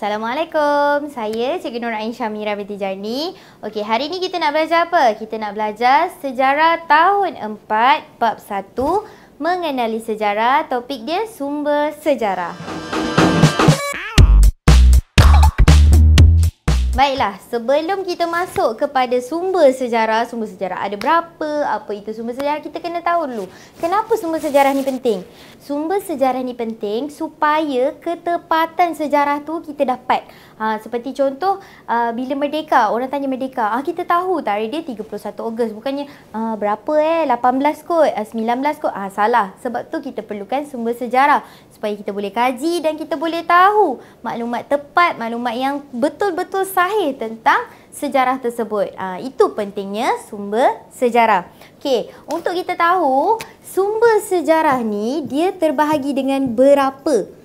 Assalamualaikum. Saya Cikgu Nur Ain Syamira binti Jarni. Okey, hari ni kita nak belajar apa? Kita nak belajar sejarah tahun 4 bab 1, mengenali sejarah. Topik dia sumber sejarah. Baiklah, sebelum kita masuk kepada sumber sejarah ada berapa, apa itu sumber sejarah, kita kena tahu dulu. Kenapa sumber sejarah ni penting? Sumber sejarah ni penting supaya ketepatan sejarah tu kita dapat. Seperti contoh, bila merdeka, orang tanya merdeka, kita tahu tarikh dia 31 Ogos. Bukannya, berapa 18 kot, 19 kot. Salah. Sebab tu kita perlukan sumber sejarah. Supaya kita boleh kaji dan kita boleh tahu maklumat tepat, maklumat yang betul-betul sahih tentang sejarah tersebut. Itu pentingnya sumber sejarah. Okey, untuk kita tahu sumber sejarah ni dia terbahagi dengan berapa.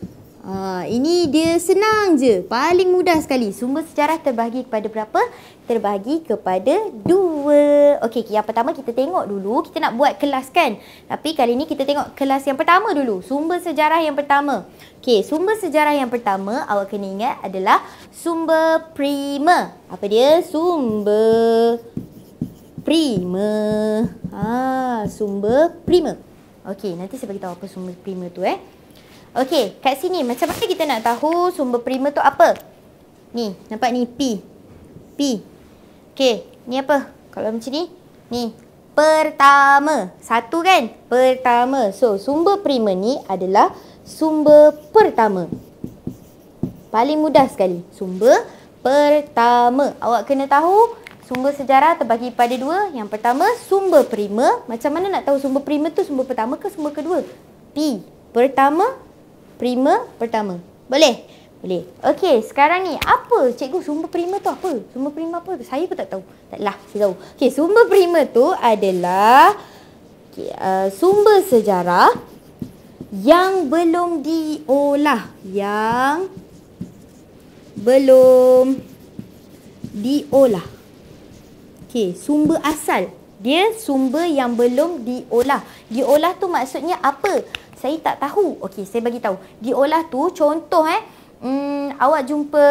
Ini dia senang je, paling mudah sekali. Sumber sejarah terbahagi kepada berapa? Terbahagi kepada 2. Okey, yang pertama kita tengok dulu. Kita nak buat kelas kan? Tapi kali ni kita tengok kelas yang pertama dulu. Sumber sejarah yang pertama. Okey, sumber sejarah yang pertama awak kena ingat adalah sumber primer. Apa dia? Sumber primer. Sumber primer. Okey, nanti saya beritahu apa sumber primer tu Okey, kat sini macam mana kita nak tahu sumber primer tu apa? Ni, nampak ni P. Okey, ni apa? Kalau macam ni, ni pertama. Satu kan? Pertama. So, sumber primer ni adalah sumber pertama. Paling mudah sekali. Sumber pertama. Awak kena tahu sumber sejarah terbagi pada 2. Yang pertama, sumber primer. Macam mana nak tahu sumber primer tu sumber pertama ke sumber kedua? P. Pertama. Primer pertama. Boleh? Boleh. Okey, sekarang ni apa? Cikgu, sumber primer tu apa? Sumber primer apa? Saya pun tak tahu. Taklah, saya tahu. Okey, sumber primer tu adalah sumber sejarah yang belum diolah. Yang belum diolah. Okey, sumber asal. Dia sumber yang belum diolah. Diolah tu maksudnya apa? Saya tak tahu. Okey, saya bagi tahu. Diolah tu contoh awak jumpa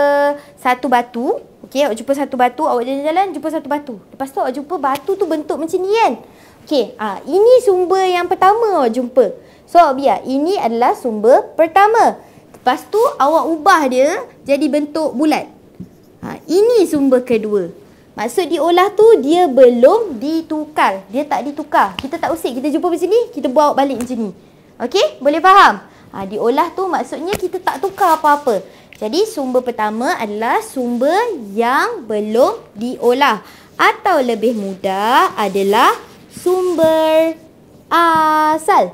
satu batu. Okey, awak jumpa satu batu, awak jalan-jalan jumpa satu batu. Lepas tu awak jumpa batu tu bentuk macam ni kan. Okey, ini sumber yang pertama awak jumpa. So, awak biar ini adalah sumber pertama. Lepas tu awak ubah dia jadi bentuk bulat. Ini sumber kedua. Maksud diolah tu dia belum ditukar. Dia tak ditukar. Kita tak usik, kita jumpa macam ni, kita bawa balik macam ni. Okey, boleh faham? Diolah tu maksudnya kita tak tukar apa-apa. Jadi sumber pertama adalah sumber yang belum diolah. Atau lebih mudah adalah sumber asal.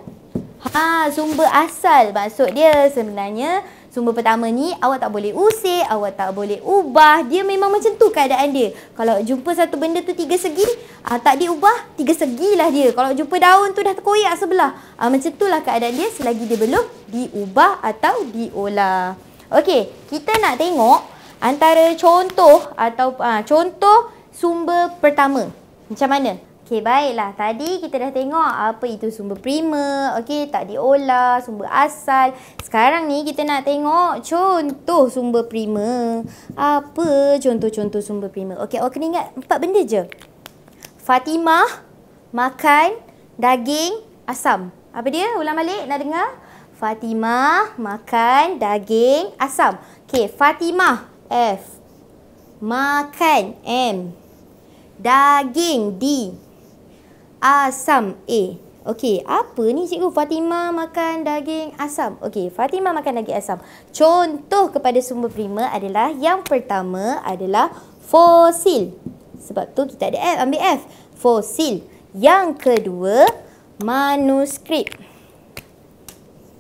Sumber asal maksud dia sebenarnya sumber pertama ni awak tak boleh usik, awak tak boleh ubah. Dia memang macam tu keadaan dia. Kalau jumpa satu benda tu 3 segi, tak diubah, 3 segi lah dia. Kalau jumpa daun tu dah terkoyak sebelah. Macam tu lah keadaan dia selagi dia belum diubah atau diolah. Okey, kita nak tengok antara contoh atau contoh sumber pertama. Macam mana? Okey, baiklah. Tadi kita dah tengok apa itu sumber primer. Okey, tak diolah, sumber asal. Sekarang ni kita nak tengok contoh sumber primer. Apa contoh-contoh sumber primer? Okey, awak kena ingat 4 benda je. Fatimah makan daging asam. Apa dia? Ulang balik, nak dengar? Fatimah makan daging asam. Okey, Fatimah F. Makan M. Daging D. Asam A. Okey, apa ni cikgu? Fatimah makan daging asam. Okey, Fatimah makan daging asam. Contoh kepada sumber primer adalah yang pertama adalah fosil. Sebab tu kita ada F, ambil F. Fosil. Yang kedua, manuskrip.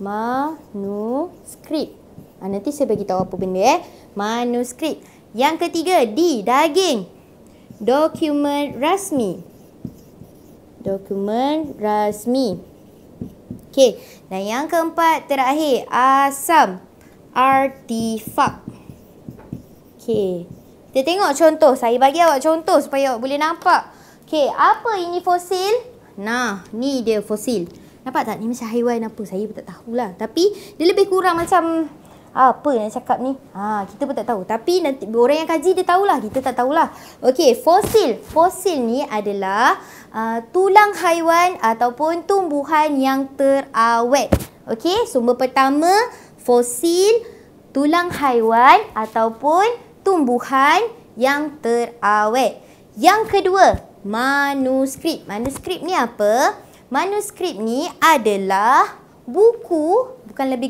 Manuskrip. Nanti saya bagi tahu apa benda manuskrip. Yang ketiga, D, daging. Dokumen rasmi. Dokumen rasmi. Okey, dan yang keempat terakhir, asam. Artifak. Okey, kita tengok contoh. Saya bagi awak contoh supaya awak boleh nampak. Okey, apa ini fosil? Nah, ni dia fosil. Nampak tak? Ni macam haiwan apa? Saya pun tak tahulah. Tapi dia lebih kurang macam Apa nak cakap ni? Kita pun tak tahu. Tapi nanti orang yang kaji dia tahulah. Kita tak tahulah. Okey, fosil. Fosil ni adalah tulang haiwan ataupun tumbuhan yang terawet. Okey, sumber pertama fosil, tulang haiwan ataupun tumbuhan yang terawet. Yang kedua, manuskrip. Manuskrip ni apa? Manuskrip ni adalah buku,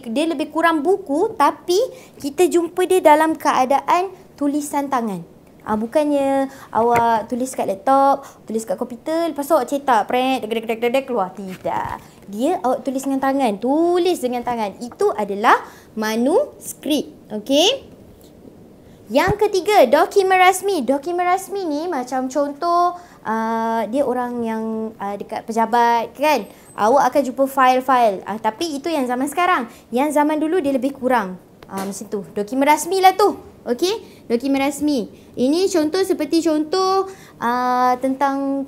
dia lebih kurang buku, tapi kita jumpa dia dalam keadaan tulisan tangan. Bukannya awak tulis kat laptop, tulis kat komputer, lepas tu awak cetak, keluar. Tidak. Dia awak tulis dengan tangan. Tulis dengan tangan. Itu adalah manuskrip. Okey? Yang ketiga, dokumen rasmi. Dokumen rasmi ni macam contoh, dia orang yang dekat pejabat kan. Awak akan jumpa fail-fail. Tapi itu yang zaman sekarang. Yang zaman dulu dia lebih kurang. Macam tu. Dokumen rasmi lah tu. Okey? Dokumen rasmi. Ini contoh seperti contoh tentang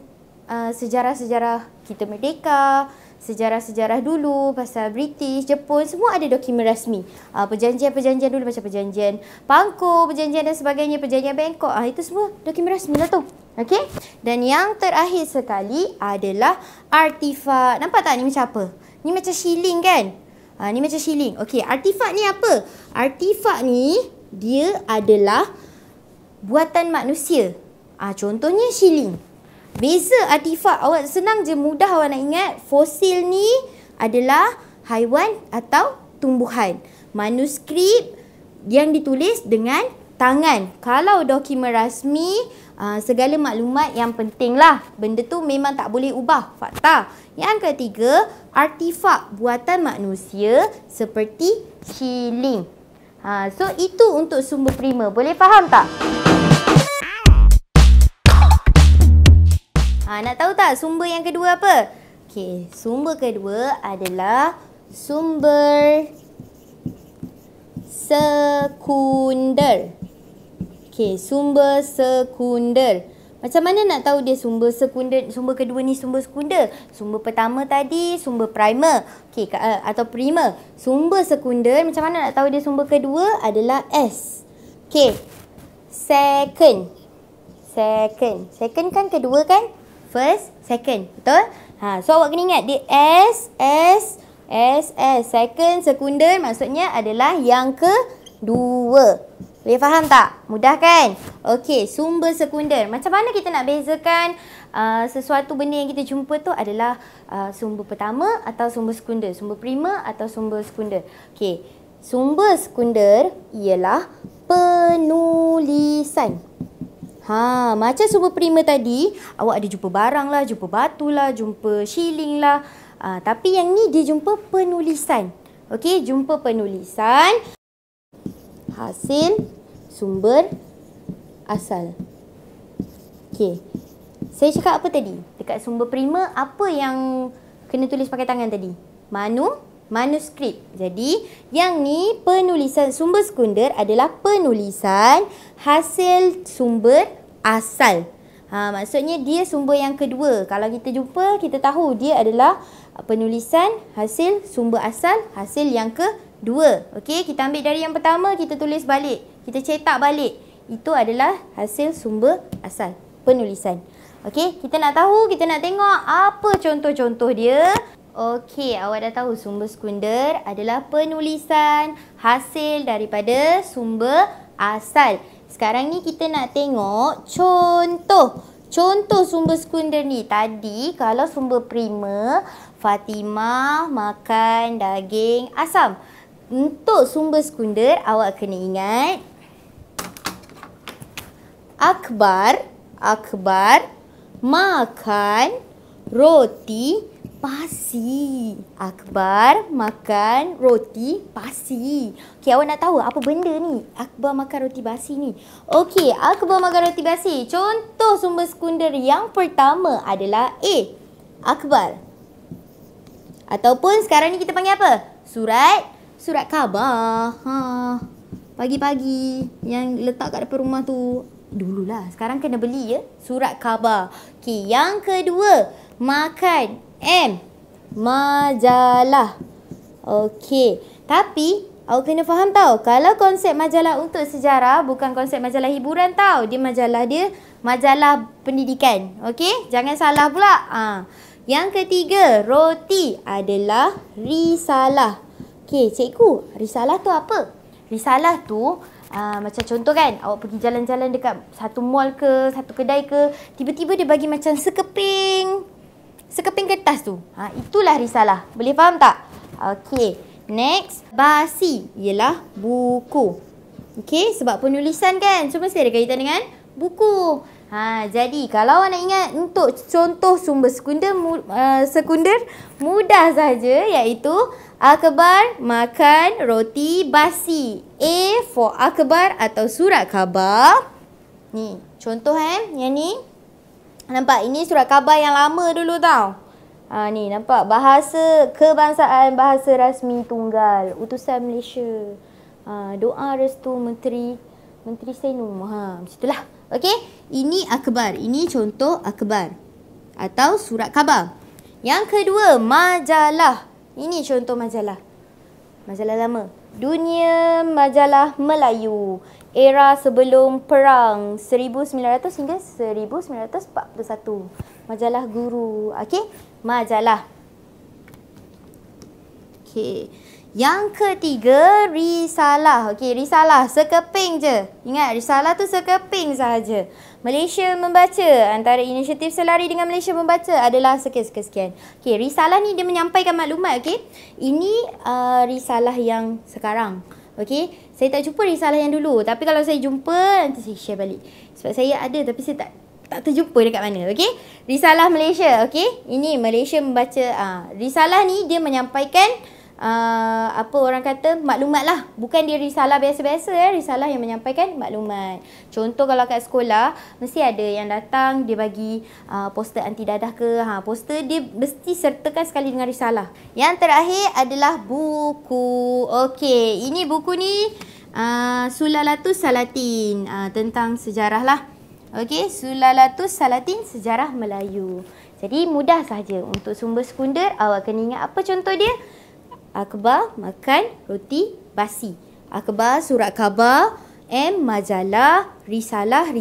sejarah-sejarah kita merdeka, sejarah-sejarah dulu pasal British, Jepun, semua ada dokumen rasmi. Perjanjian-perjanjian dulu macam perjanjian Pangko, perjanjian dan sebagainya, perjanjian Bangkok. Itu semua dokumen rasmi lah tu. Okey? Dan yang terakhir sekali adalah artifak. Nampak tak ni macam apa? Ni macam shilling kan? Ni macam shilling. Okey, artifak ni apa? Artifak ni dia adalah buatan manusia. Contohnya shilling. Beza artifak, awak senang je, mudah awak nak ingat. Fosil ni adalah haiwan atau tumbuhan. Manuskrip yang ditulis dengan tangan. Kalau dokumen rasmi, segala maklumat yang penting lah. Benda tu memang tak boleh ubah. Fakta. Yang ketiga, artifak buatan manusia seperti shilling. So itu untuk sumber prima. Boleh faham tak? Nak tahu tak sumber yang kedua apa? Okey, sumber kedua adalah sumber sekunder. Okey, sumber sekunder. Macam mana nak tahu dia sumber sekunder, sumber kedua ni sumber sekunder? Sumber pertama tadi sumber primer. Okey, atau primer. Sumber sekunder, macam mana nak tahu dia sumber kedua? Adalah S. Okey. Second. Second kan kedua kan? First, second. Betul? So awak kena ingat dia S. Second, sekunder maksudnya adalah yang kedua. Boleh faham tak? Mudah kan? Okey, sumber sekunder. Macam mana kita nak bezakan sesuatu benda yang kita jumpa tu adalah sumber pertama atau sumber sekunder? Sumber primer atau sumber sekunder? Okey, sumber sekunder ialah penulisan. Macam sumber primer tadi, awak ada jumpa barang lah, jumpa batu lah, jumpa shilling lah. Tapi yang ni dia jumpa penulisan. Okey, jumpa penulisan. Hasil sumber asal. Okey. Saya cakap apa tadi? Dekat sumber primer, apa yang kena tulis pakai tangan tadi? Manuskrip. Jadi, yang ni penulisan. Sumber sekunder adalah penulisan hasil sumber asal. Maksudnya dia sumber yang kedua. Kalau kita jumpa, kita tahu dia adalah penulisan hasil sumber asal, hasil yang kedua. Okey, kita ambil dari yang pertama, kita tulis balik. Kita cetak balik. Itu adalah hasil sumber asal, penulisan. Okey, kita nak tahu, kita nak tengok apa contoh-contoh dia. Okey, awak dah tahu sumber sekunder adalah penulisan hasil daripada sumber asal. Sekarang ni kita nak tengok contoh sumber sekunder ni. Tadi kalau sumber primer, Fatimah makan daging asam. Untuk sumber sekunder, awak kena ingat Akbar makan roti pasi. Akbar makan roti pasi. Okey, awak nak tahu apa benda ni? Akbar makan roti basi ni. Okey, Akbar makan roti basi. Contoh sumber sekunder yang pertama adalah A. Akbar. Ataupun sekarang ni kita panggil apa? Surat khabar. Pagi-pagi yang letak kat depan rumah tu. Dululah, sekarang kena beli ya. Surat khabar. Okey, yang kedua, makan. M. Majalah. Okey. Tapi Awak kena faham tau. Kalau konsep majalah untuk sejarah bukan konsep majalah hiburan tau. Dia majalah pendidikan. Okey? Jangan salah pula. Yang ketiga, roti adalah risalah. Okey, cikgu, risalah tu apa? Risalah tu macam contoh kan, awak pergi jalan-jalan dekat satu mall ke, satu kedai ke, tiba-tiba dia bagi macam sekeping kertas tu. Itulah risalah. Boleh faham tak? Okey. Next, basi ialah buku. Okey, sebab penulisan kan, so mesti ada kaitan dengan buku. Jadi kalau awak nak ingat untuk contoh sumber sekunder mudah saja, iaitu Akbar makan roti basi. A for Akbar atau surat khabar. Ni, contoh yang ni. Nampak? Ini surat khabar yang lama dulu tau. Ni nampak, bahasa kebangsaan, bahasa rasmi tunggal, utusan Malaysia, doa restu Menteri Senum, macam itulah. Okey, ini akhbar, ini contoh akhbar atau surat khabar. Yang kedua, majalah. Ini contoh majalah lama. Dunia Majalah Melayu, era sebelum perang 1900 hingga 1941. Majalah Guru. Okey, majalah. Okey. Yang ketiga, risalah. Okey, risalah sekeping je. Ingat, risalah tu sekeping sahaja. Malaysia Membaca, antara inisiatif selari dengan Malaysia Membaca adalah sekian-sekian. Okey, risalah ni dia menyampaikan maklumat, okey. Ini risalah yang sekarang. Okey, saya tak jumpa risalah yang dulu, tapi kalau saya jumpa nanti saya share balik. Sebab saya ada tapi saya tak terjumpa dekat mana. Okey, risalah Malaysia. Okey, ini Malaysia Membaca. Risalah ni dia menyampaikan apa orang kata, maklumat lah. Bukan dia risalah biasa-biasa, risalah yang menyampaikan maklumat. Contoh kalau kat sekolah mesti ada yang datang, dia bagi poster anti dadah ke, poster dia mesti sertakan sekali dengan risalah. Yang terakhir adalah buku. Okey, ini buku ni Sulalatus Salatin, tentang sejarah lah. Okey, Sulalatus Salatin, sejarah Melayu. Jadi mudah saja untuk sumber sekunder. Awak kena ingat apa contoh dia? Akbar makan roti basi. Akbar surat khabar. M majalah. Risalah.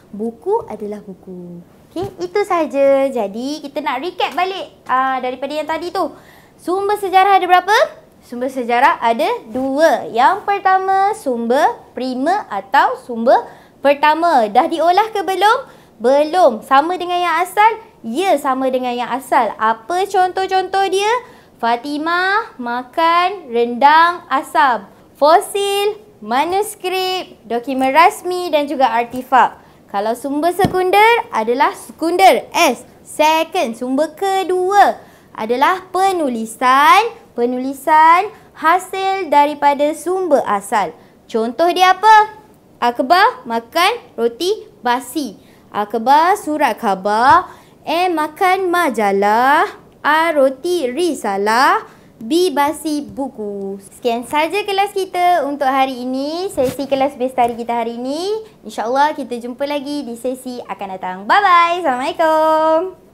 Buku adalah buku. Okey, itu saja. Jadi kita nak recap balik daripada yang tadi tu. Sumber sejarah ada berapa? Sumber sejarah ada 2. Yang pertama, sumber prima atau sumber pertama. Dah diolah ke belum? Belum. Sama dengan yang asal? Ya, sama dengan yang asal. Apa contoh-contoh dia? Fatimah makan rendang asam. Fosil, manuskrip, dokumen rasmi dan juga artifak. Kalau sumber sekunder adalah sekunder S. Second, sumber kedua adalah penulisan hasil daripada sumber asal. Contoh dia apa? Akbar makan roti basi. Akbar surat khabar. Makan majalah. A roti risalah. B basi buku. Sekian saja kelas kita untuk hari ini. Sesi kelas bestari kita hari ini. InsyaAllah kita jumpa lagi di sesi akan datang. Bye-bye. Assalamualaikum.